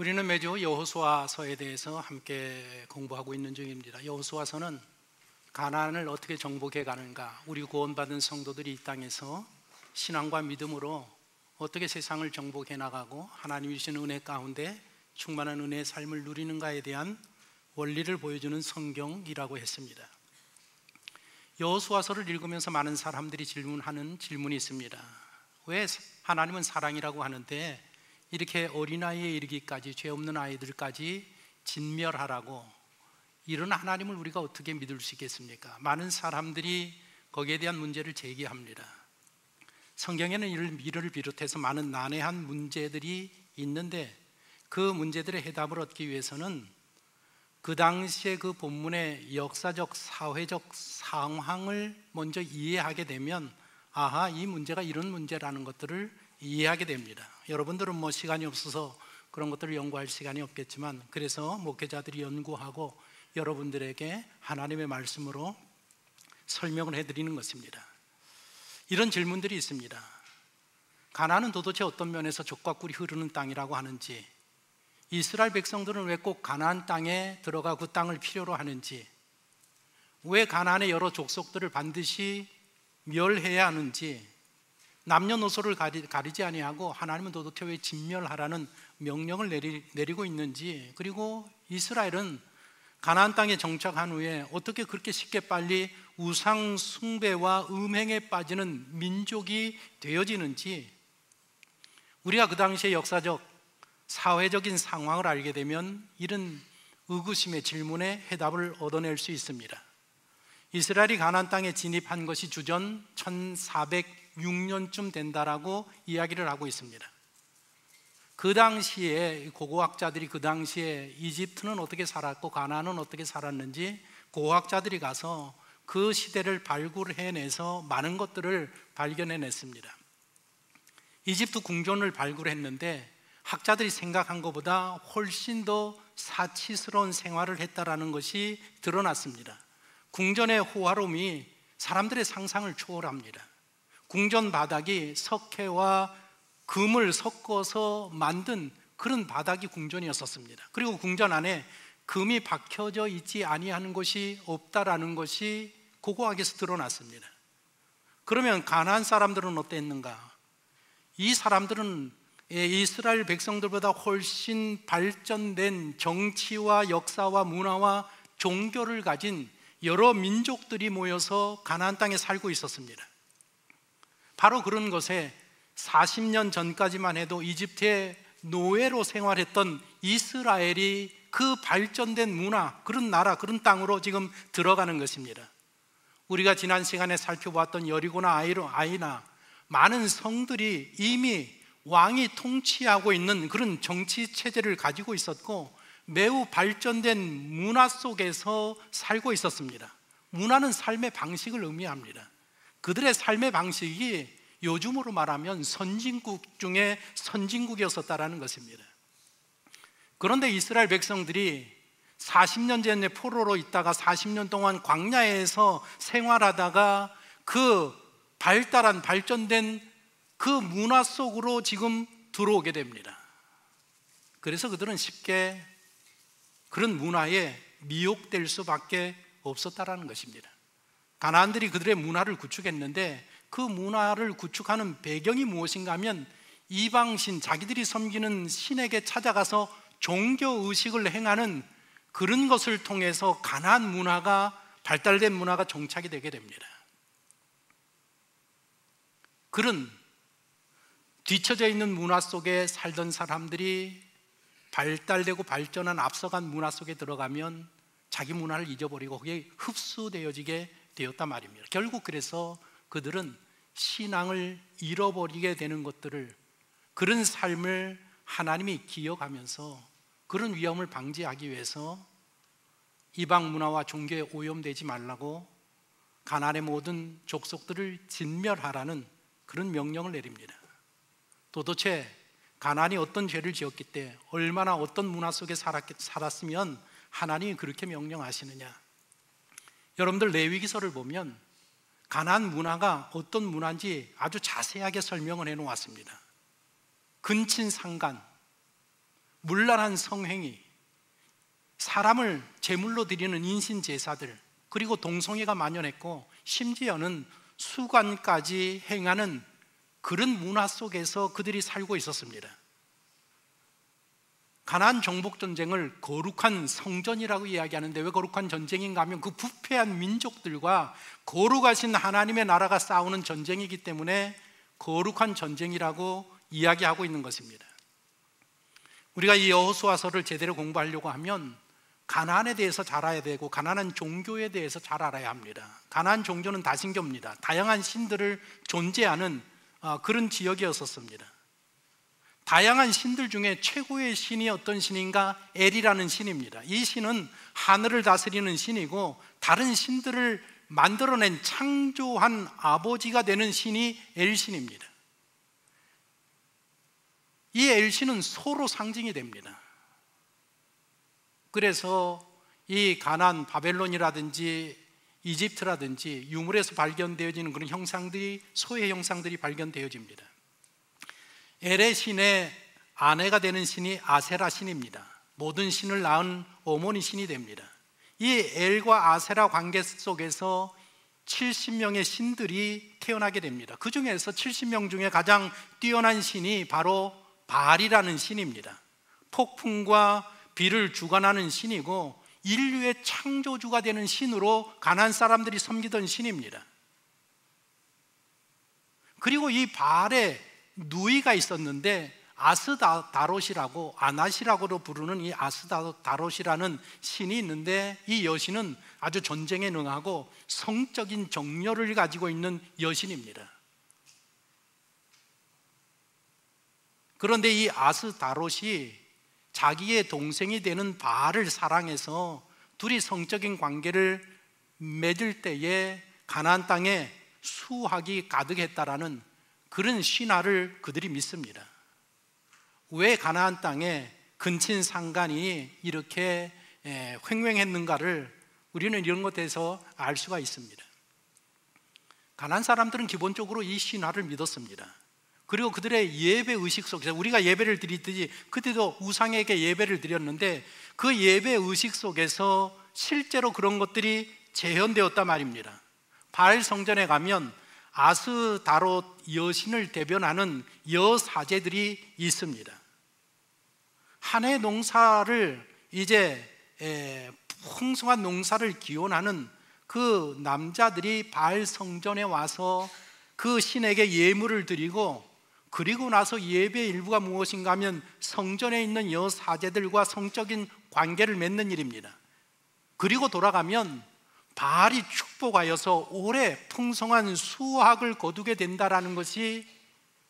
우리는 매주 여호수아서에 대해서 함께 공부하고 있는 중입니다. 여호수아서는 가나안을 어떻게 정복해 가는가, 우리 구원받은 성도들이 이 땅에서 신앙과 믿음으로 어떻게 세상을 정복해 나가고 하나님이 주신 은혜 가운데 충만한 은혜의 삶을 누리는가에 대한 원리를 보여주는 성경이라고 했습니다. 여호수아서를 읽으면서 많은 사람들이 질문하는 질문이 있습니다. 왜 하나님은 사랑이라고 하는데 이렇게 어린아이에 이르기까지, 죄 없는 아이들까지 진멸하라고, 이런 하나님을 우리가 어떻게 믿을 수 있겠습니까? 많은 사람들이 거기에 대한 문제를 제기합니다. 성경에는 이를 비롯해서 많은 난해한 문제들이 있는데, 그 문제들의 해답을 얻기 위해서는 그 당시에 그 본문의 역사적, 사회적 상황을 먼저 이해하게 되면 아하, 이 문제가 이런 문제라는 것들을 이해하게 됩니다. 여러분들은 시간이 없어서 그런 것들을 연구할 시간이 없겠지만, 그래서 목회자들이 연구하고 여러분들에게 하나님의 말씀으로 설명을 해드리는 것입니다. 이런 질문들이 있습니다. 가나안은 도대체 어떤 면에서 젖과 꿀이 흐르는 땅이라고 하는지, 이스라엘 백성들은 왜 꼭 가나안 땅에 들어가 그 땅을 필요로 하는지, 왜 가나안의 여러 족속들을 반드시 멸해야 하는지, 남녀노소를 가리지 아니하고 하나님은 도대체 왜 진멸하라는 명령을 내리고 있는지, 그리고 이스라엘은 가나안 땅에 정착한 후에 어떻게 그렇게 쉽게 빨리 우상 숭배와 음행에 빠지는 민족이 되어지는지, 우리가 그 당시의 역사적, 사회적인 상황을 알게 되면 이런 의구심의 질문에 해답을 얻어낼 수 있습니다. 이스라엘이 가나안 땅에 진입한 것이 주전 1406년쯤 된다라고 이야기를 하고 있습니다. 그 당시에 고고학자들이 그 당시에 이집트는 어떻게 살았고 가나안은 어떻게 살았는지 고고학자들이 가서 그 시대를 발굴해내서 많은 것들을 발견해냈습니다. 이집트 궁전을 발굴했는데 학자들이 생각한 것보다 훨씬 더 사치스러운 생활을 했다라는 것이 드러났습니다. 궁전의 호화로움이 사람들의 상상을 초월합니다. 궁전 바닥이 석회와 금을 섞어서 만든 그런 바닥이 궁전이었었습니다. 그리고 궁전 안에 금이 박혀져 있지 아니하는 것이 없다라는 것이 고고학에서 드러났습니다. 그러면 가나안 사람들은 어땠는가? 이 사람들은 이스라엘 백성들보다 훨씬 발전된 정치와 역사와 문화와 종교를 가진 여러 민족들이 모여서 가나안 땅에 살고 있었습니다. 바로 그런 것에 40년 전까지만 해도 이집트의 노예로 생활했던 이스라엘이 그 발전된 문화, 그런 나라, 그런 땅으로 지금 들어가는 것입니다. 우리가 지난 시간에 살펴보았던 여리고나 아이나 많은 성들이 이미 왕이 통치하고 있는 그런 정치 체제를 가지고 있었고 매우 발전된 문화 속에서 살고 있었습니다. 문화는 삶의 방식을 의미합니다. 그들의 삶의 방식이 요즘으로 말하면 선진국 중에 선진국이었었다라는 것입니다. 그런데 이스라엘 백성들이 40년 전에 포로로 있다가 40년 동안 광야에서 생활하다가 그 발전된 그 문화 속으로 지금 들어오게 됩니다. 그래서 그들은 쉽게 그런 문화에 미혹될 수밖에 없었다라는 것입니다. 가나안들이 그들의 문화를 구축했는데 그 문화를 구축하는 배경이 무엇인가 하면 이방신, 자기들이 섬기는 신에게 찾아가서 종교의식을 행하는 그런 것을 통해서 가나안 문화가, 발달된 문화가 정착이 되게 됩니다. 그런 뒤처져 있는 문화 속에 살던 사람들이 발달되고 발전한 앞서간 문화 속에 들어가면 자기 문화를 잊어버리고 그게 흡수되어지게 되었단 말입니다. 결국 그래서 그들은 신앙을 잃어버리게 되는 것들을, 그런 삶을 하나님이 기억하면서 그런 위험을 방지하기 위해서 이방 문화와 종교에 오염되지 말라고 가나안의 모든 족속들을 진멸하라는 그런 명령을 내립니다. 도대체 가나안이 어떤 죄를 지었기 때문에 얼마나 어떤 문화 속에 살았으면 하나님이 그렇게 명령하시느냐? 여러분들 레위기서를 보면 가나안 문화가 어떤 문화인지 아주 자세하게 설명을 해놓았습니다. 근친상간, 문란한 성행위, 사람을 제물로 드리는 인신제사들, 그리고 동성애가 만연했고 심지어는 수관까지 행하는 그런 문화 속에서 그들이 살고 있었습니다. 가나안 정복 전쟁을 거룩한 성전이라고 이야기하는데 왜 거룩한 전쟁인가 하면 그 부패한 민족들과 거룩하신 하나님의 나라가 싸우는 전쟁이기 때문에 거룩한 전쟁이라고 이야기하고 있는 것입니다. 우리가 이 여호수아서를 제대로 공부하려고 하면 가나안에 대해서 잘 알아야 되고 가나안 종교에 대해서 잘 알아야 합니다. 가나안 종교는 다신교입니다. 다양한 신들을 존재하는 그런 지역이었었습니다. 다양한 신들 중에 최고의 신이 어떤 신인가? 엘이라는 신입니다. 이 신은 하늘을 다스리는 신이고 다른 신들을 만들어낸 창조한 아버지가 되는 신이 엘신입니다. 이 엘신은 소로 상징이 됩니다. 그래서 이 가나안, 바벨론이라든지 이집트라든지 유물에서 발견되어지는 그런 형상들이, 소의 형상들이 발견되어집니다. 엘의 신의 아내가 되는 신이 아세라 신입니다. 모든 신을 낳은 어머니 신이 됩니다. 이 엘과 아세라 관계 속에서 70명의 신들이 태어나게 됩니다. 그 중에서 70명 중에 가장 뛰어난 신이 바로 바알이라는 신입니다. 폭풍과 비를 주관하는 신이고 인류의 창조주가 되는 신으로 가나안 사람들이 섬기던 신입니다. 그리고 이 바알의 누이가 있었는데 아스다롯이라고, 아낫이라고도 부르는 이 아스다롯이라는 신이 있는데 이 여신은 아주 전쟁에 능하고 성적인 정열을 가지고 있는 여신입니다. 그런데 이 아스다롯이 자기의 동생이 되는 바알을 사랑해서 둘이 성적인 관계를 맺을 때에 가나안 땅에 수확이 가득했다라는 그런 신화를 그들이 믿습니다. 왜 가나안 땅에 근친상간이 이렇게 횡행했는가를 우리는 이런 것에서 알 수가 있습니다. 가나안 사람들은 기본적으로 이 신화를 믿었습니다. 그리고 그들의 예배 의식 속에서 우리가 예배를 드리듯이 그때도 우상에게 예배를 드렸는데 그 예배 의식 속에서 실제로 그런 것들이 재현되었단 말입니다. 바알 성전에 가면 아스다롯 여신을 대변하는 여사제들이 있습니다. 한 해 농사를 이제 풍성한 농사를 기원하는 그 남자들이 바알 성전에 와서 그 신에게 예물을 드리고 그리고 나서 예배의 일부가 무엇인가 하면 성전에 있는 여사제들과 성적인 관계를 맺는 일입니다. 그리고 돌아가면 바알이 축복하여서 오래 풍성한 수확을 거두게 된다라는 것이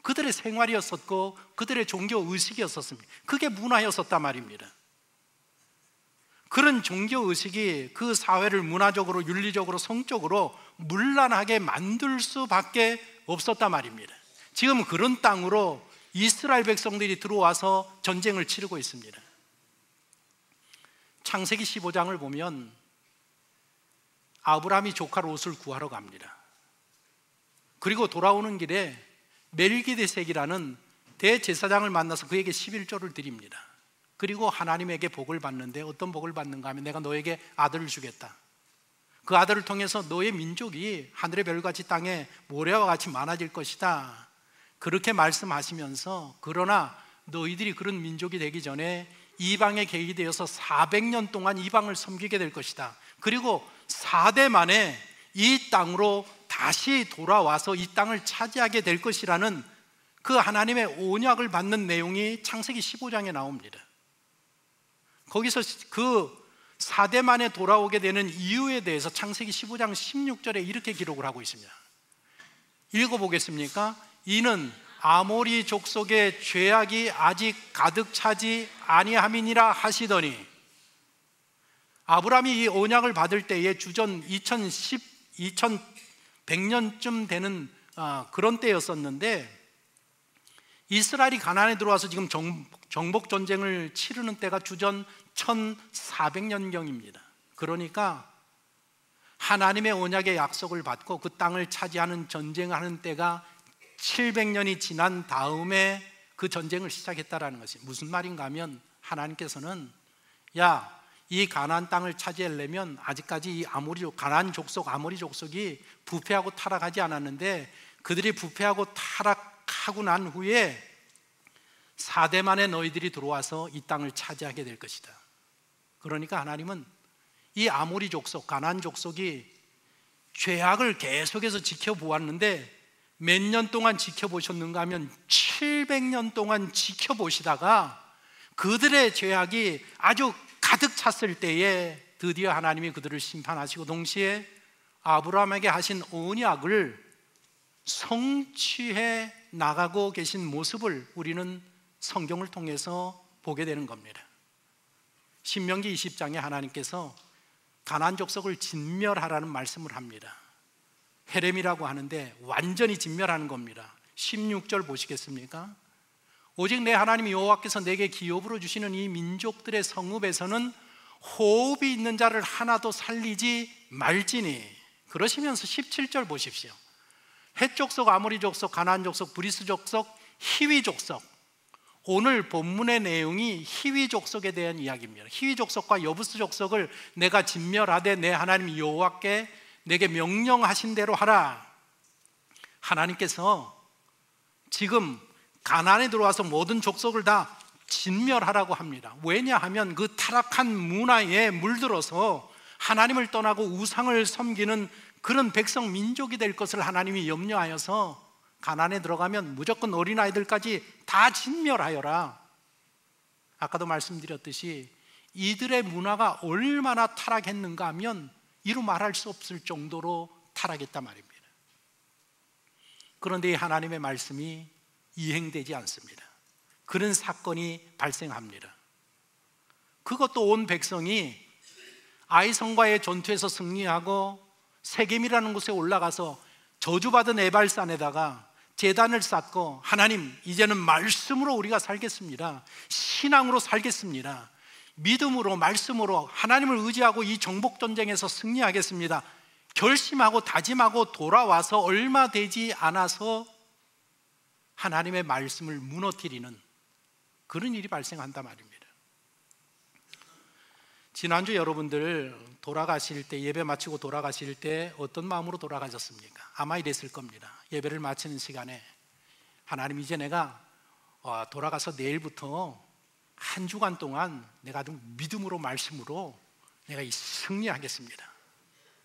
그들의 생활이었었고 그들의 종교 의식이었었습니다. 그게 문화였었단 말입니다. 그런 종교 의식이 그 사회를 문화적으로, 윤리적으로, 성적으로 문란하게 만들 수밖에 없었단 말입니다. 지금 그런 땅으로 이스라엘 백성들이 들어와서 전쟁을 치르고 있습니다. 창세기 15장을 보면 아브라함이 조카 롯을 구하러 갑니다. 그리고 돌아오는 길에 멜기데색이라는 대제사장을 만나서 그에게 11조를 드립니다. 그리고 하나님에게 복을 받는데 어떤 복을 받는가 하면 내가 너에게 아들을 주겠다. 그 아들을 통해서 너의 민족이 하늘의 별같이 땅에 모래와 같이 많아질 것이다. 그렇게 말씀하시면서 그러나 너희들이 그런 민족이 되기 전에 이방에 계기되어서 400년 동안 이방을 섬기게 될 것이다. 그리고 4대 만에 이 땅으로 다시 돌아와서 이 땅을 차지하게 될 것이라는 그 하나님의 언약을 받는 내용이 창세기 15장에 나옵니다. 거기서 그 4대 만에 돌아오게 되는 이유에 대해서 창세기 15장 16절에 이렇게 기록을 하고 있습니다. 읽어보겠습니까? 이는 아모리 족속의 죄악이 아직 가득 차지 아니함이니라 하시더니, 아브라함이 이 언약을 받을 때에 주전 2100년쯤 되는 그런 때였었는데 이스라엘이 가나안에 들어와서 지금 정복 전쟁을 치르는 때가 주전 1400년경입니다. 그러니까 하나님의 언약의 약속을 받고 그 땅을 차지하는 전쟁을 하는 때가 700년이 지난 다음에 그 전쟁을 시작했다라는 것이 무슨 말인가 하면 하나님께서는 이 가나안 땅을 차지하려면 아직까지 이 가나안 족속 아모리 족속이 부패하고 타락하지 않았는데, 그들이 부패하고 타락하고 난 후에 4대 만에 너희들이 들어와서 이 땅을 차지하게 될 것이다. 그러니까 하나님은 이 아모리 족속, 가나안 족속이 죄악을 계속해서 지켜보았는데 몇 년 동안 지켜보셨는가 하면 700년 동안 지켜보시다가 그들의 죄악이 아주 가득 찼을 때에 드디어 하나님이 그들을 심판하시고 동시에 아브라함에게 하신 언약을 성취해 나가고 계신 모습을 우리는 성경을 통해서 보게 되는 겁니다. 신명기 20장에 하나님께서 가나안 족속을 진멸하라는 말씀을 합니다. 헤렘이라고 하는데 완전히 진멸하는 겁니다. 16절 보시겠습니까? 오직 내 하나님 여호와께서 내게 기업으로 주시는 이 민족들의 성읍에서는 호흡이 있는 자를 하나도 살리지 말지니. 그러시면서 17절 보십시오. 헷 족속, 아모리 족속, 가나안 족속, 브리스 족속, 히위 족속. 오늘 본문의 내용이 히위 족속에 대한 이야기입니다. 히위 족속과 여부스 족속을 내가 진멸하되 내 하나님 여호와께 내게 명령하신 대로 하라. 하나님께서 지금 가나안에 들어와서 모든 족속을 다 진멸하라고 합니다. 왜냐하면 그 타락한 문화에 물들어서 하나님을 떠나고 우상을 섬기는 그런 백성 민족이 될 것을 하나님이 염려하여서 가나안에 들어가면 무조건 어린아이들까지 다 진멸하여라. 아까도 말씀드렸듯이 이들의 문화가 얼마나 타락했는가 하면 이루 말할 수 없을 정도로 타락했단 말입니다. 그런데 이 하나님의 말씀이 이행되지 않습니다. 그런 사건이 발생합니다. 그것도 온 백성이 아이성과의 전투에서 승리하고 세겜이라는 곳에 올라가서 저주받은 에발산에다가 제단을 쌓고, 하나님 이제는 말씀으로 우리가 살겠습니다, 신앙으로 살겠습니다, 믿음으로 말씀으로 하나님을 의지하고 이 정복전쟁에서 승리하겠습니다 결심하고 다짐하고 돌아와서 얼마 되지 않아서 하나님의 말씀을 무너뜨리는 그런 일이 발생한단 말입니다. 지난주 여러분들 돌아가실 때, 예배 마치고 돌아가실 때 어떤 마음으로 돌아가셨습니까? 아마 이랬을 겁니다. 예배를 마치는 시간에 하나님, 이제 내가 돌아가서 내일부터 한 주간 동안 내가 아주 믿음으로 말씀으로 내가 이 승리하겠습니다,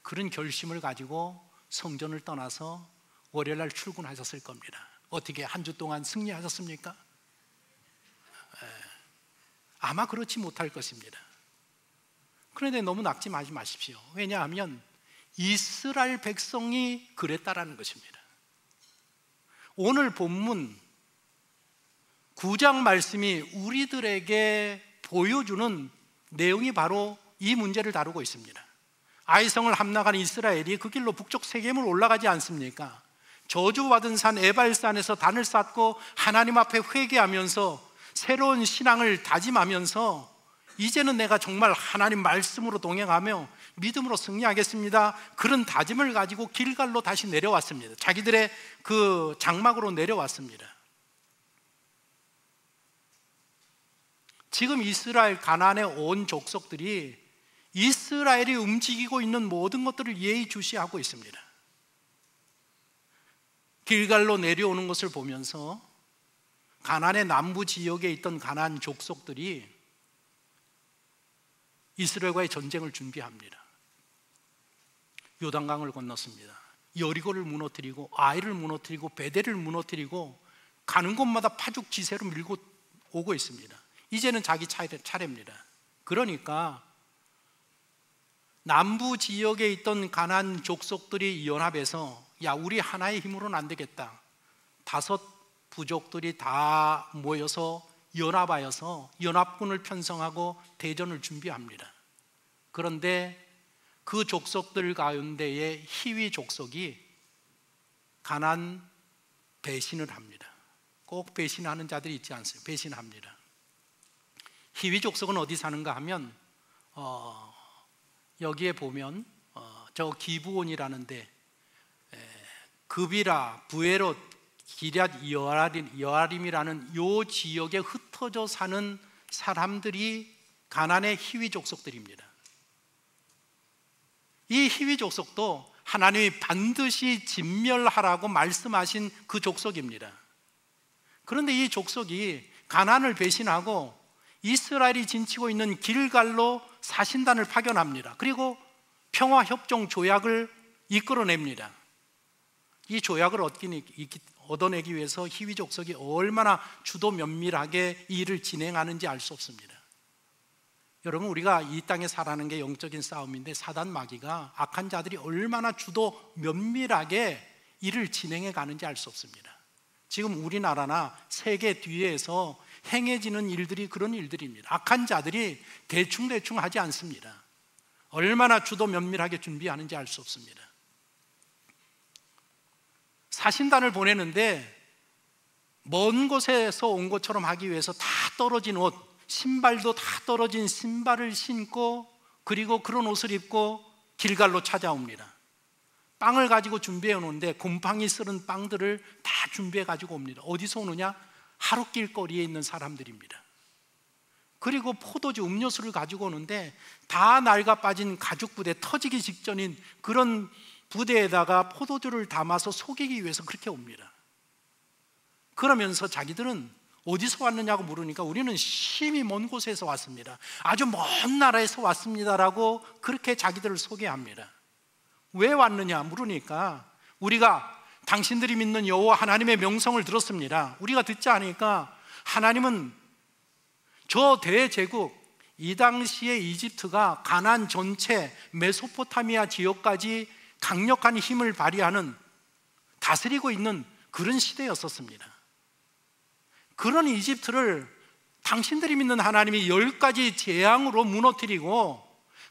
그런 결심을 가지고 성전을 떠나서 월요일날 출근하셨을 겁니다. 어떻게 한 주 동안 승리하셨습니까? 아마 그렇지 못할 것입니다. 그런데 너무 낙심하지 마십시오. 왜냐하면 이스라엘 백성이 그랬다라는 것입니다. 오늘 본문 9장 말씀이 우리들에게 보여주는 내용이 바로 이 문제를 다루고 있습니다. 아이성을 함락한 이스라엘이 그 길로 북쪽 세겜을 올라가지 않습니까? 저주받은 산 에발산에서 단을 쌓고 하나님 앞에 회개하면서 새로운 신앙을 다짐하면서 이제는 내가 정말 하나님 말씀으로 동행하며 믿음으로 승리하겠습니다, 그런 다짐을 가지고 길갈로 다시 내려왔습니다. 자기들의 그 장막으로 내려왔습니다. 지금 이스라엘 가나안에 온 족속들이 이스라엘이 움직이고 있는 모든 것들을 예의주시하고 있습니다. 길갈로 내려오는 것을 보면서 가나안의 남부 지역에 있던 가나안 족속들이 이스라엘과의 전쟁을 준비합니다. 요단강을 건넜습니다. 여리고를 무너뜨리고 아이를 무너뜨리고 베델을 무너뜨리고 가는 곳마다 파죽지세로 밀고 오고 있습니다. 이제는 자기 차례입니다. 그러니까 남부 지역에 있던 가나안 족속들이 연합해서, 야, 우리 하나의 힘으로는 안 되겠다, 5 부족들이 다 모여서 연합하여서 연합군을 편성하고 대전을 준비합니다. 그런데 그 족속들 가운데에 히위 족속이 가나안 배신을 합니다. 꼭 배신하는 자들이 있지 않습니까? 배신합니다. 히위 족속은 어디 사는가 하면 여기에 보면 저 기브온이라는데, 급이라, 부에롯, 기럇 여아림이라는 요 지역에 흩어져 사는 사람들이 가나안의 히위 족속들입니다. 이 히위 족속도 하나님이 반드시 진멸하라고 말씀하신 그 족속입니다. 그런데 이 족속이 가나안을 배신하고 이스라엘이 진치고 있는 길갈로 사신단을 파견합니다. 그리고 평화협정 조약을 이끌어냅니다. 이 조약을 얻어내기 위해서 히위 족속이 얼마나 주도 면밀하게 이 일을 진행하는지 알 수 없습니다. 여러분, 우리가 이 땅에 살아가는 게 영적인 싸움인데 사단 마귀가, 악한 자들이 얼마나 주도 면밀하게 일을 진행해 가는지 알 수 없습니다. 지금 우리나라나 세계 뒤에서 행해지는 일들이 그런 일들입니다. 악한 자들이 대충대충 하지 않습니다. 얼마나 주도 면밀하게 준비하는지 알 수 없습니다. 사신단을 보내는데 먼 곳에서 온 것처럼 하기 위해서 다 떨어진 옷, 신발도 다 떨어진 신발을 신고, 그리고 그런 옷을 입고 길갈로 찾아옵니다. 빵을 가지고 준비해 오는데 곰팡이 쓸은 빵들을 다 준비해 가지고 옵니다. 어디서 오느냐? 하룻길 거리에 있는 사람들입니다. 그리고 포도주, 음료수를 가지고 오는데 다 낡아 빠진 가죽 부대, 터지기 직전인 그런 부대에다가 포도주를 담아서 속이기 위해서 그렇게 옵니다. 그러면서 자기들은 어디서 왔느냐고 물으니까 우리는 심히 먼 곳에서 왔습니다. 아주 먼 나라에서 왔습니다라고 그렇게 자기들을 소개합니다. 왜 왔느냐 물으니까 우리가 당신들이 믿는 여호와 하나님의 명성을 들었습니다. 우리가 듣지 않으니까 하나님은 저 대제국, 이 당시에 이집트가 가나안 전체 메소포타미아 지역까지 강력한 힘을 발휘하는, 다스리고 있는 그런 시대였었습니다. 그런 이집트를 당신들이 믿는 하나님이 10가지 재앙으로 무너뜨리고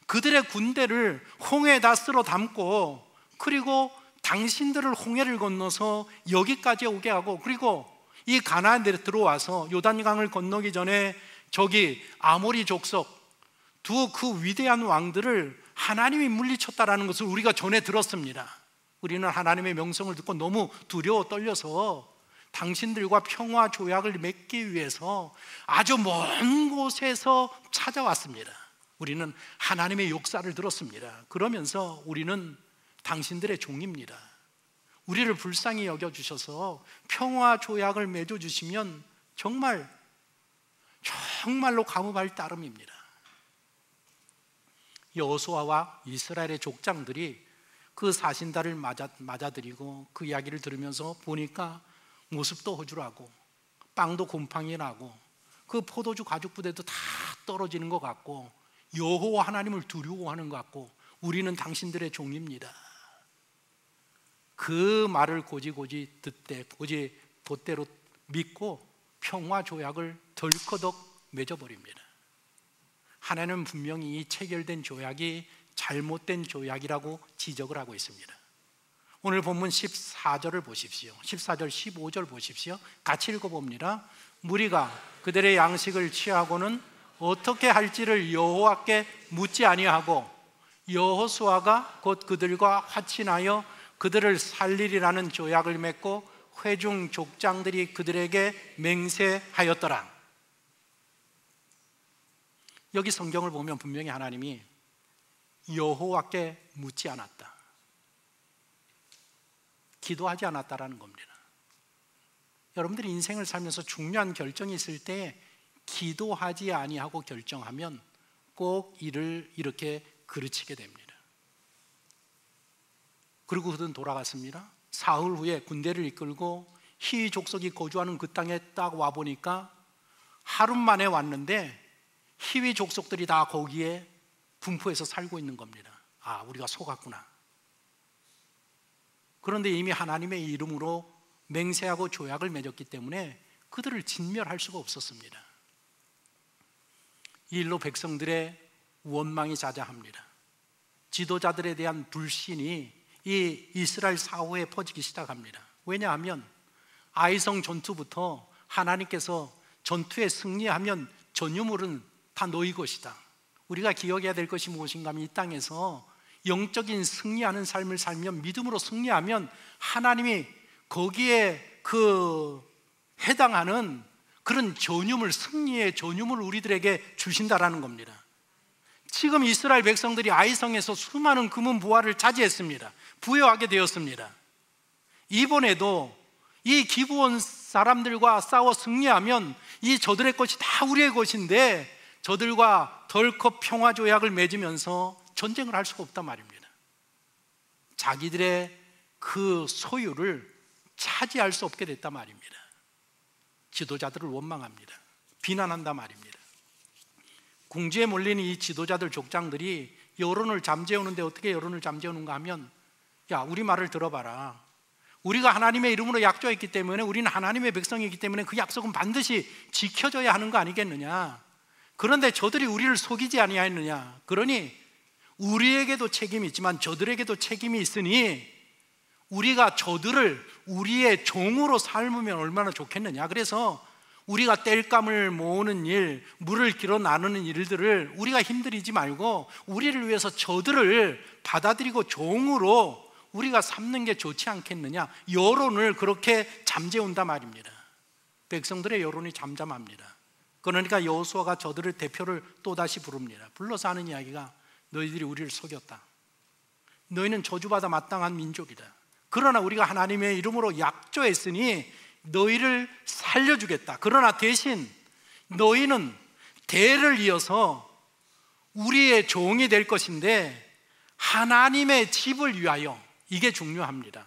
그들의 군대를 홍해에다 쓸어 담고, 그리고 당신들을 홍해를 건너서 여기까지 오게 하고, 그리고 이 가나안에 들어와서 요단강을 건너기 전에 저기 아모리 족속 두 그 위대한 왕들을 하나님이 물리쳤다라는 것을 우리가 전에 들었습니다. 우리는 하나님의 명성을 듣고 너무 두려워 떨려서 당신들과 평화 조약을 맺기 위해서 아주 먼 곳에서 찾아왔습니다. 우리는 하나님의 역사를 들었습니다. 그러면서 우리는 당신들의 종입니다. 우리를 불쌍히 여겨주셔서 평화 조약을 맺어주시면 정말로 감옥할 따름입니다. 여호수아와 이스라엘의 족장들이 그 사신단을 맞아들이고 그 이야기를 들으면서 보니까 모습도 허술하고 빵도 곰팡이 나고 그 포도주 가죽 부대도 다 떨어지는 것 같고 여호와 하나님을 두려워하는 것 같고 우리는 당신들의 종입니다. 그 말을 고지고지 듣되 돛대로 믿고 평화 조약을 덜커덕 맺어버립니다. 하나님은 분명히 이 체결된 조약이 잘못된 조약이라고 지적을 하고 있습니다. 오늘 본문 14절을 보십시오. 14절 15절 보십시오. 같이 읽어봅니다. 무리가 그들의 양식을 취하고는 어떻게 할지를 여호와께 묻지 아니하고 여호수아가 곧 그들과 화친하여 그들을 살리리라는 조약을 맺고 회중 족장들이 그들에게 맹세하였더라. 여기 성경을 보면 분명히 하나님이 여호와께 묻지 않았다, 기도하지 않았다라는 겁니다. 여러분들이 인생을 살면서 중요한 결정이 있을 때 기도하지 아니하고 결정하면 꼭 이를 이렇게 그르치게 됩니다. 그리고 그들은 돌아갔습니다. 사흘 후에 군대를 이끌고 히위 족속이 거주하는 그 땅에 딱 와보니까 하루 만에 왔는데 히위 족속들이 다 거기에 분포해서 살고 있는 겁니다. 아, 우리가 속았구나. 그런데 이미 하나님의 이름으로 맹세하고 조약을 맺었기 때문에 그들을 진멸할 수가 없었습니다. 이 일로 백성들의 원망이 자자합니다. 지도자들에 대한 불신이 이 이스라엘 사후에 퍼지기 시작합니다. 왜냐하면 아이성 전투부터 하나님께서 전투에 승리하면 전유물은 다 너희 것이다. 우리가 기억해야 될 것이 무엇인가 하면 이 땅에서 영적인 승리하는 삶을 살면, 믿음으로 승리하면 하나님이 거기에 해당하는 그런 전유물, 승리의 전유물을 우리들에게 주신다라는 겁니다. 지금 이스라엘 백성들이 아이성에서 수많은 금은 부화를 차지했습니다. 부여하게 되었습니다. 이번에도 이 기브온 사람들과 싸워 승리하면 이 저들의 것이 다 우리의 것인데 저들과 덜컥 평화 조약을 맺으면서 전쟁을 할 수가 없단 말입니다. 자기들의 그 소유를 차지할 수 없게 됐단 말입니다. 지도자들을 원망합니다. 비난한단 말입니다. 궁지에 몰리는 이 지도자들, 족장들이 여론을 잠재우는데 어떻게 여론을 잠재우는가 하면, 야, 우리 말을 들어봐라. 우리가 하나님의 이름으로 약조했기 때문에, 우리는 하나님의 백성이기 때문에 그 약속은 반드시 지켜져야 하는 거 아니겠느냐. 그런데 저들이 우리를 속이지 아니하였느냐. 그러니 우리에게도 책임이 있지만 저들에게도 책임이 있으니 우리가 저들을 우리의 종으로 삶으면 얼마나 좋겠느냐. 그래서 우리가 땔감을 모으는 일, 물을 길어 나누는 일들을 우리가 힘들이지 말고 우리를 위해서 저들을 받아들이고 종으로 우리가 삼는 게 좋지 않겠느냐. 여론을 그렇게 잠재운단 말입니다. 백성들의 여론이 잠잠합니다. 그러니까 여호수아가 저들을 대표를 또다시 부릅니다. 불러서 하는 이야기가, 너희들이 우리를 속였다. 너희는 저주받아 마땅한 민족이다. 그러나 우리가 하나님의 이름으로 약조했으니 너희를 살려주겠다. 그러나 대신 너희는 대를 이어서 우리의 종이 될 것인데 하나님의 집을 위하여, 이게 중요합니다.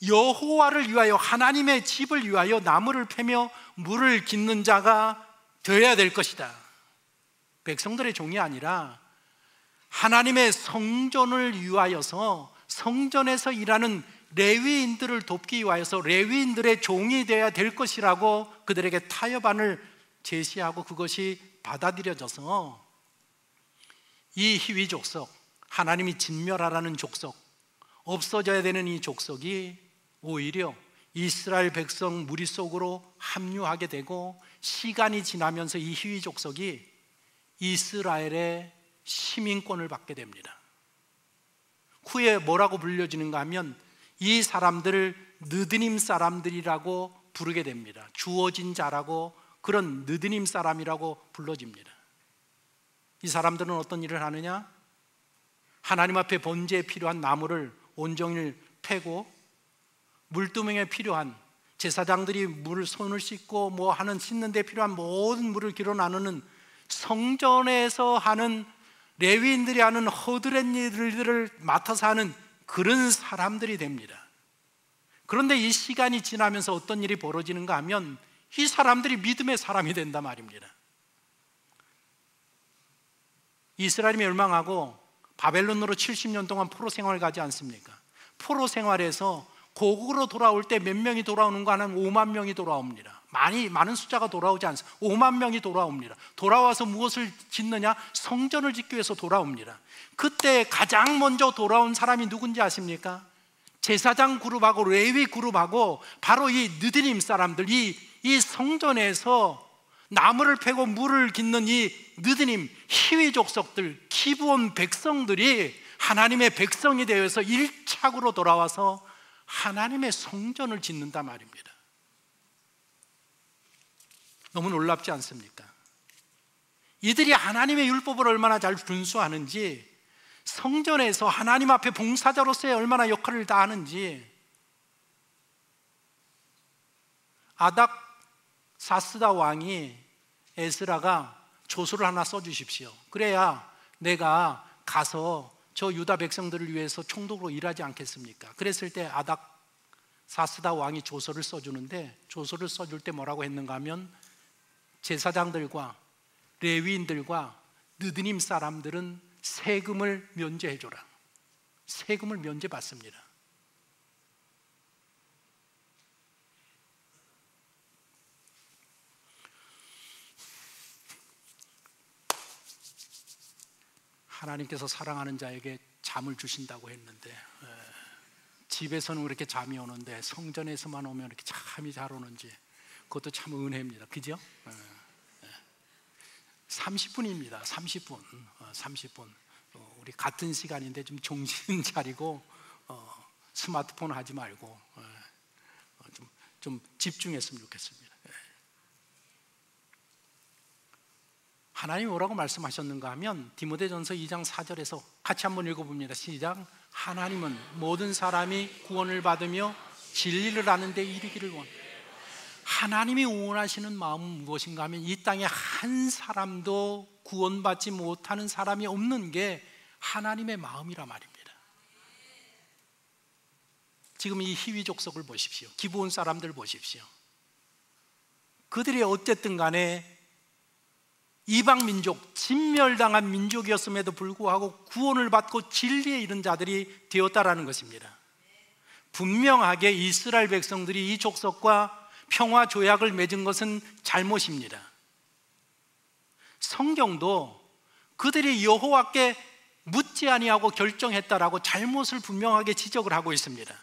여호와를 위하여, 하나님의 집을 위하여 나무를 패며 물을 깃는 자가 되어야 될 것이다. 백성들의 종이 아니라 하나님의 성전을 위하여서, 성전에서 일하는 레위인들을 돕기 위하여서 레위인들의 종이 되어야 될 것이라고 그들에게 타협안을 제시하고 그것이 받아들여져서 이 희위 족속, 하나님이 진멸하라는 족속, 없어져야 되는 이 족속이 오히려 이스라엘 백성 무리 속으로 합류하게 되고, 시간이 지나면서 이 희위 족속이 이스라엘의 시민권을 받게 됩니다. 후에 뭐라고 불려지는가 하면 이 사람들을 느드님 사람들이라고 부르게 됩니다. 주어진 자라고, 그런 느드님 사람이라고 불러집니다. 이 사람들은 어떤 일을 하느냐? 하나님 앞에 번제에 필요한 나무를 온종일 패고, 물두멍에 필요한, 제사장들이 물을 손을 씻고 뭐 하는, 씻는 데 필요한 모든 물을 길어 나누는, 성전에서 하는, 레위인들이 하는 허드렛 일들을 맡아서 하는 그런 사람들이 됩니다. 그런데 이 시간이 지나면서 어떤 일이 벌어지는가 하면 이 사람들이 믿음의 사람이 된단 말입니다. 이스라엘이 멸망하고 바벨론으로 70년 동안 포로 생활을 가지 않습니까? 포로 생활에서 고국으로 돌아올 때 몇 명이 돌아오는가 하면 5만 명이 돌아옵니다. 많은 숫자가 돌아오지 않습니다. 5만 명이 돌아옵니다. 돌아와서 무엇을 짓느냐? 성전을 짓기 위해서 돌아옵니다. 그때 가장 먼저 돌아온 사람이 누군지 아십니까? 제사장 그룹하고 레위 그룹하고 바로 이 느드님 사람들, 이 성전에서 나무를 패고 물을 깃는 이 느드님 희위 족속들, 기브온 백성들이 하나님의 백성이 되어서 일착으로 돌아와서 하나님의 성전을 짓는단 말입니다. 너무 놀랍지 않습니까? 이들이 하나님의 율법을 얼마나 잘 준수하는지, 성전에서 하나님 앞에 봉사자로서의 얼마나 역할을 다하는지. 아닥 사스다 왕이 에스라가 조서를 하나 써주십시오. 그래야 내가 가서 저 유다 백성들을 위해서 총독으로 일하지 않겠습니까? 그랬을 때 아닥 사스다 왕이 조서를 써주는데, 조서를 써줄 때 뭐라고 했는가 하면, 제사장들과 레위인들과 느드님 사람들은 세금을 면제해줘라. 세금을 면제받습니다. 하나님께서 사랑하는 자에게 잠을 주신다고 했는데, 집에서는 그렇게 잠이 오는데 성전에서만 오면 이렇게 잠이 잘 오는지, 그것도 참 은혜입니다. 그죠? 30분입니다. 30분. 우리 같은 시간인데 좀 정신 차리고 스마트폰 하지 말고 좀 집중했으면 좋겠습니다. 하나님이 뭐라고 말씀하셨는가 하면 디모데전서 2장 4절에서 같이 한번 읽어봅니다. 시작. 하나님은 모든 사람이 구원을 받으며 진리를 아는 데 이르기를 원합니다. 하나님이 원하시는 마음은 무엇인가 하면 이 땅에 한 사람도 구원받지 못하는 사람이 없는 게 하나님의 마음이라 말입니다. 지금 이 희위 족속을 보십시오. 기브온 사람들 보십시오. 그들이 어쨌든 간에 이방 민족, 진멸당한 민족이었음에도 불구하고 구원을 받고 진리에 이른 자들이 되었다라는 것입니다. 분명하게 이스라엘 백성들이 이 족속과 평화 조약을 맺은 것은 잘못입니다. 성경도 그들이 여호와께 묻지 아니하고 결정했다라고 잘못을 분명하게 지적을 하고 있습니다.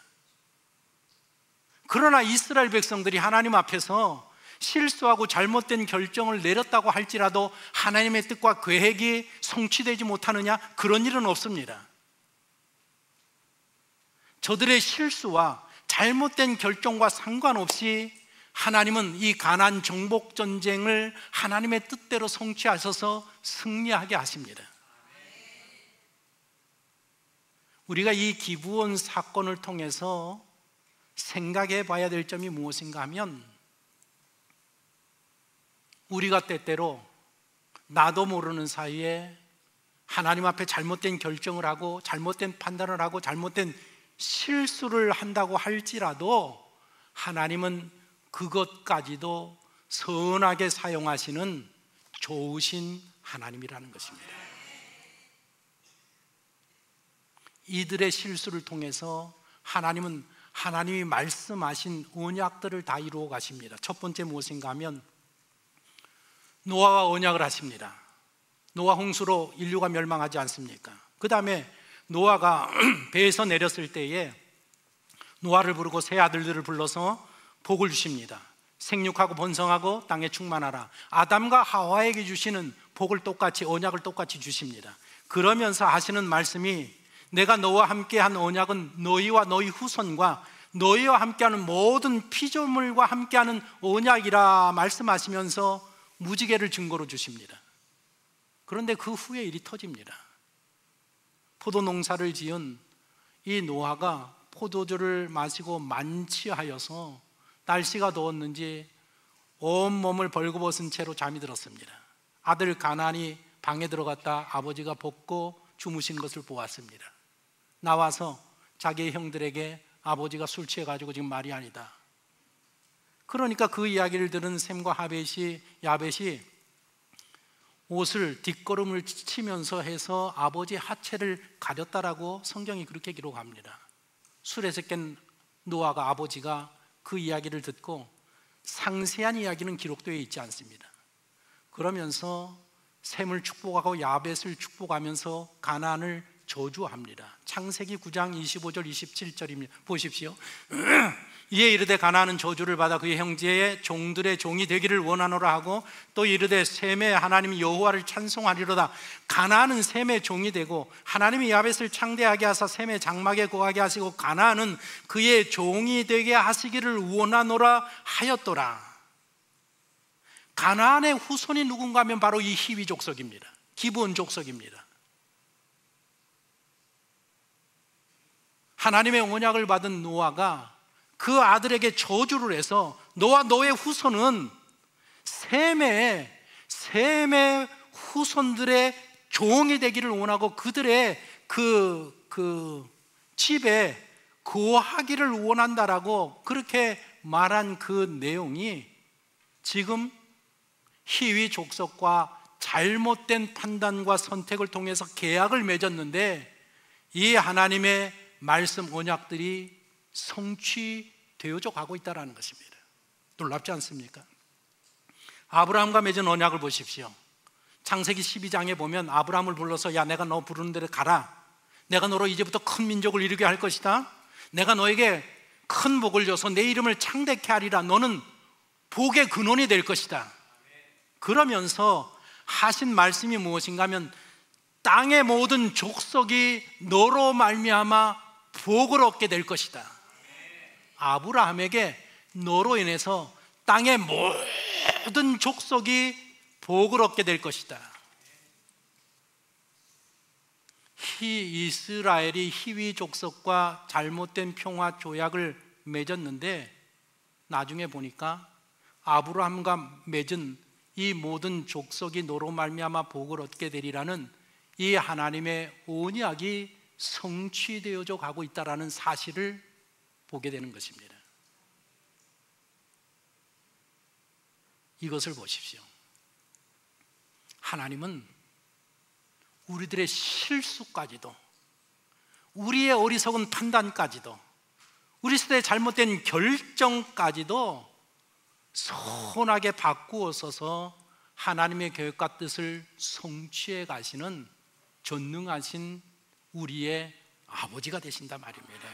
그러나 이스라엘 백성들이 하나님 앞에서 실수하고 잘못된 결정을 내렸다고 할지라도 하나님의 뜻과 계획이 성취되지 못하느냐? 그런 일은 없습니다. 저들의 실수와 잘못된 결정과 상관없이 하나님은 이 가나안 정복 전쟁을 하나님의 뜻대로 성취하셔서 승리하게 하십니다. 우리가 이 기브온 사건을 통해서 생각해 봐야 될 점이 무엇인가 하면, 우리가 때때로 나도 모르는 사이에 하나님 앞에 잘못된 결정을 하고 잘못된 판단을 하고 잘못된 실수를 한다고 할지라도 하나님은 그것까지도 선하게 사용하시는 좋으신 하나님이라는 것입니다. 이들의 실수를 통해서 하나님은 하나님이 말씀하신 언약들을 다 이루어 가십니다. 첫 번째 무엇인가 하면 노아와 언약을 하십니다. 노아 홍수로 인류가 멸망하지 않습니까? 그 다음에 노아가 배에서 내렸을 때에 노아를 부르고 세 아들들을 불러서 복을 주십니다. 생육하고 번성하고 땅에 충만하라. 아담과 하와에게 주시는 복을 똑같이, 언약을 똑같이 주십니다. 그러면서 하시는 말씀이, 내가 너와 함께한 언약은 너희와 너희 후손과 너희와 함께하는 모든 피조물과 함께하는 언약이라 말씀하시면서 무지개를 증거로 주십니다. 그런데 그 후에 일이 터집니다. 포도 농사를 지은 이 노아가 포도주를 마시고 만취하여서 날씨가 더웠는지 온몸을 벌거벗은 채로 잠이 들었습니다. 아들 가나안이 방에 들어갔다 아버지가 벗고 주무신 것을 보았습니다. 나와서 자기의 형들에게 아버지가 술 취해가지고 지금 말이 아니다. 그러니까 그 이야기를 들은 셈과 야벳이 옷을 뒷걸음을 치면서 해서 아버지 하체를 가렸다라고 성경이 그렇게 기록합니다. 술에서 깬 노아가, 아버지가 그 이야기를 듣고, 상세한 이야기는 기록되어 있지 않습니다. 그러면서 셈을 축복하고 야벳을 축복하면서 가나안을 저주합니다. 창세기 9장 25절 27절입니다. 보십시오. 이에 이르되 가나안은 저주를 받아 그의 형제의 종들의 종이 되기를 원하노라 하고, 또 이르되 셈의 하나님 여호와를 찬송하리로다. 가나안은 셈의 종이 되고 하나님이 야벳을 창대하게 하사 셈의 장막에 거하게 하시고 가나안은 그의 종이 되게 하시기를 원하노라 하였더라. 가나안의 후손이 누군가 하면 바로 이 히위 족속입니다. 기브온 족속입니다. 하나님의 언약을 받은 노아가 그 아들에게 저주를 해서, 너와 너의 후손은 셈의 후손들의 종이 되기를 원하고 그들의 그 집에 거하기를 원한다라고 그렇게 말한 그 내용이 지금 히위 족속과 잘못된 판단과 선택을 통해서 계약을 맺었는데, 이 하나님의 말씀 언약들이 성취되어져 가고 있다는 것입니다. 놀랍지 않습니까? 아브라함과 맺은 언약을 보십시오. 창세기 12장에 보면 아브라함을 불러서, 야, 내가 너 부르는 데로 가라. 내가 너로 이제부터 큰 민족을 이루게 할 것이다. 내가 너에게 큰 복을 줘서 내 이름을 창대케 하리라. 너는 복의 근원이 될 것이다. 그러면서 하신 말씀이 무엇인가 하면, 땅의 모든 족속이 너로 말미암아 복을 얻게 될 것이다. 아브라함에게 너로 인해서 땅의 모든 족속이 복을 얻게 될 것이다. 이스라엘이 히위 족속과 잘못된 평화 조약을 맺었는데 나중에 보니까 아브라함과 맺은 이 모든 족속이 너로 말미암아 복을 얻게 되리라는 이 하나님의 언약이 성취되어져 가고 있다는 사실을 보게 되는 것입니다. 이것을 보십시오. 하나님은 우리들의 실수까지도, 우리의 어리석은 판단까지도, 우리 시대의 잘못된 결정까지도 선하게 바꾸어서서 하나님의 계획과 뜻을 성취해 가시는 전능하신 우리의 아버지가 되신다 말입니다.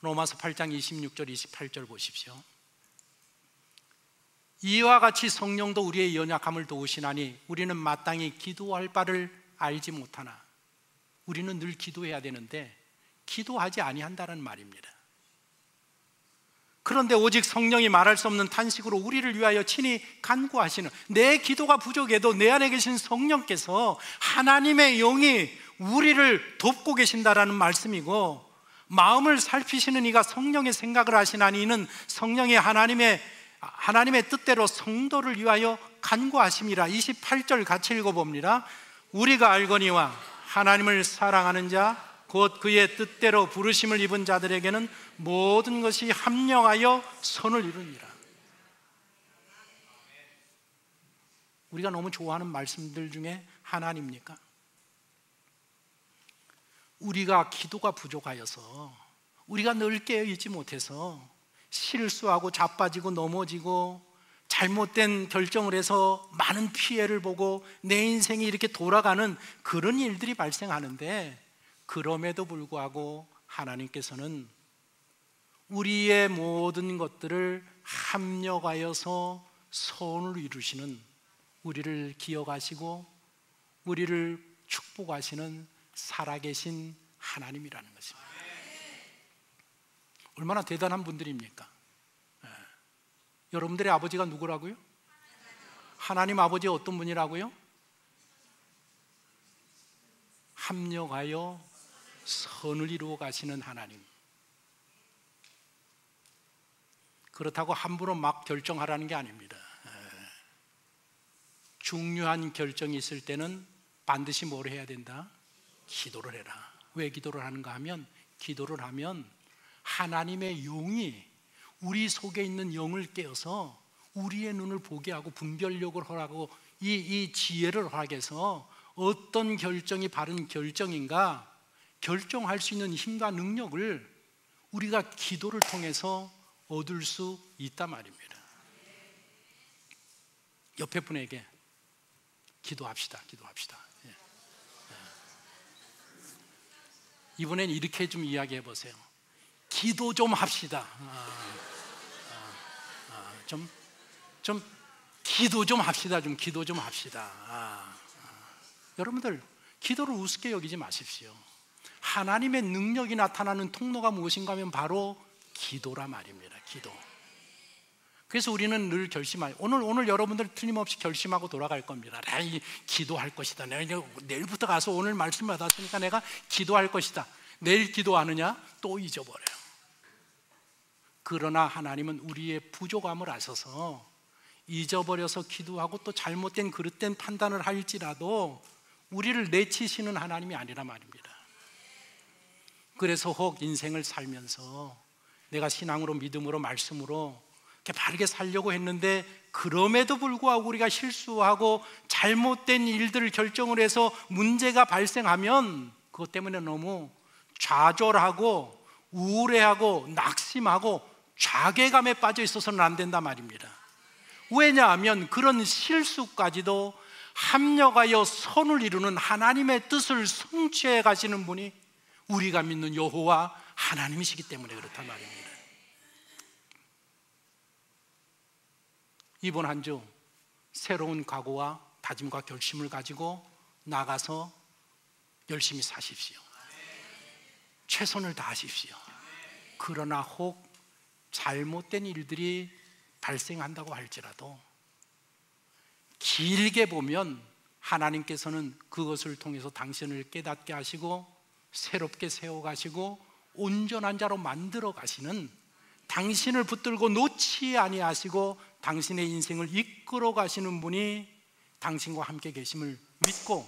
로마서 8장 26절 28절 보십시오. 이와 같이 성령도 우리의 연약함을 도우시나니 우리는 마땅히 기도할 바를 알지 못하나, 우리는 늘 기도해야 되는데 기도하지 아니한다는 말입니다. 그런데 오직 성령이 말할 수 없는 탄식으로 우리를 위하여 친히 간구하시는, 내 기도가 부족해도 내 안에 계신 성령께서, 하나님의 영이 우리를 돕고 계신다라는 말씀이고, 마음을 살피시는 이가 성령의 생각을 하시나니 이는 성령이 하나님의 뜻대로 성도를 위하여 간구하심이라. 28절 같이 읽어봅니다. 우리가 알거니와 하나님을 사랑하는 자 곧 그의 뜻대로 부르심을 입은 자들에게는 모든 것이 합력하여 선을 이루니라. 우리가 너무 좋아하는 말씀들 중에 하나입니까? 우리가 기도가 부족하여서, 우리가 늘 깨어있지 못해서 실수하고 자빠지고 넘어지고 잘못된 결정을 해서 많은 피해를 보고 내 인생이 이렇게 돌아가는 그런 일들이 발생하는데, 그럼에도 불구하고 하나님께서는 우리의 모든 것들을 합력하여서 선을 이루시는, 우리를 기억하시고 우리를 축복하시는 살아계신 하나님이라는 것입니다. 얼마나 대단한 분들입니까? 여러분들의 아버지가 누구라고요? 하나님 아버지 어떤 분이라고요? 합력하여 선을 이루어 가시는 하나님. 그렇다고 함부로 막 결정하라는 게 아닙니다. 중요한 결정이 있을 때는 반드시 뭘 해야 된다? 기도를 해라. 왜 기도를 하는가 하면, 기도를 하면 하나님의 영이 우리 속에 있는 영을 깨어서 우리의 눈을 보게 하고 분별력을 허락하고 이 지혜를 허락해서 어떤 결정이 바른 결정인가 결정할 수 있는 힘과 능력을 우리가 기도를 통해서 얻을 수 있단 말입니다. 옆에 분에게 기도합시다. 이번엔 이렇게 좀 이야기해 보세요. 기도 좀 합시다. 기도 좀 합시다. 기도 좀 합시다. 여러분들, 기도를 우습게 여기지 마십시오. 하나님의 능력이 나타나는 통로가 무엇인가 하면 바로 기도라 말입니다. 기도. 그래서 우리는 늘 결심하요. 오늘 여러분들 틀림없이 결심하고 돌아갈 겁니다. 기도할 것이다. 내가 내일부터 가서 오늘 말씀 받았으니까 내가 기도할 것이다. 내일 기도하느냐? 또 잊어버려요. 그러나 하나님은 우리의 부족함을 아셔서 잊어버려서 기도하고 또 잘못된 그릇된 판단을 할지라도 우리를 내치시는 하나님이 아니라 말입니다. 그래서 혹 인생을 살면서 내가 신앙으로, 믿음으로, 말씀으로 이렇게 바르게 살려고 했는데, 그럼에도 불구하고 우리가 실수하고 잘못된 일들을 결정을 해서 문제가 발생하면 그것 때문에 너무 좌절하고 우울해하고 낙심하고 자괴감에 빠져 있어서는 안 된단 말입니다. 왜냐하면 그런 실수까지도 합력하여 선을 이루는 하나님의 뜻을 성취해 가시는 분이 우리가 믿는 여호와 하나님이시기 때문에 그렇단 말입니다. 이번 한 주 새로운 각오와 다짐과 결심을 가지고 나가서 열심히 사십시오. 최선을 다하십시오. 그러나 혹 잘못된 일들이 발생한다고 할지라도 길게 보면 하나님께서는 그것을 통해서 당신을 깨닫게 하시고 새롭게 세워가시고 온전한 자로 만들어 가시는, 당신을 붙들고 놓지 아니하시고 당신의 인생을 이끌어 가시는 분이 당신과 함께 계심을 믿고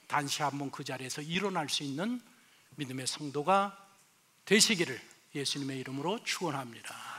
다시 한번 그 자리에서 일어날 수 있는 믿음의 성도가 되시기를 예수님의 이름으로 축원합니다.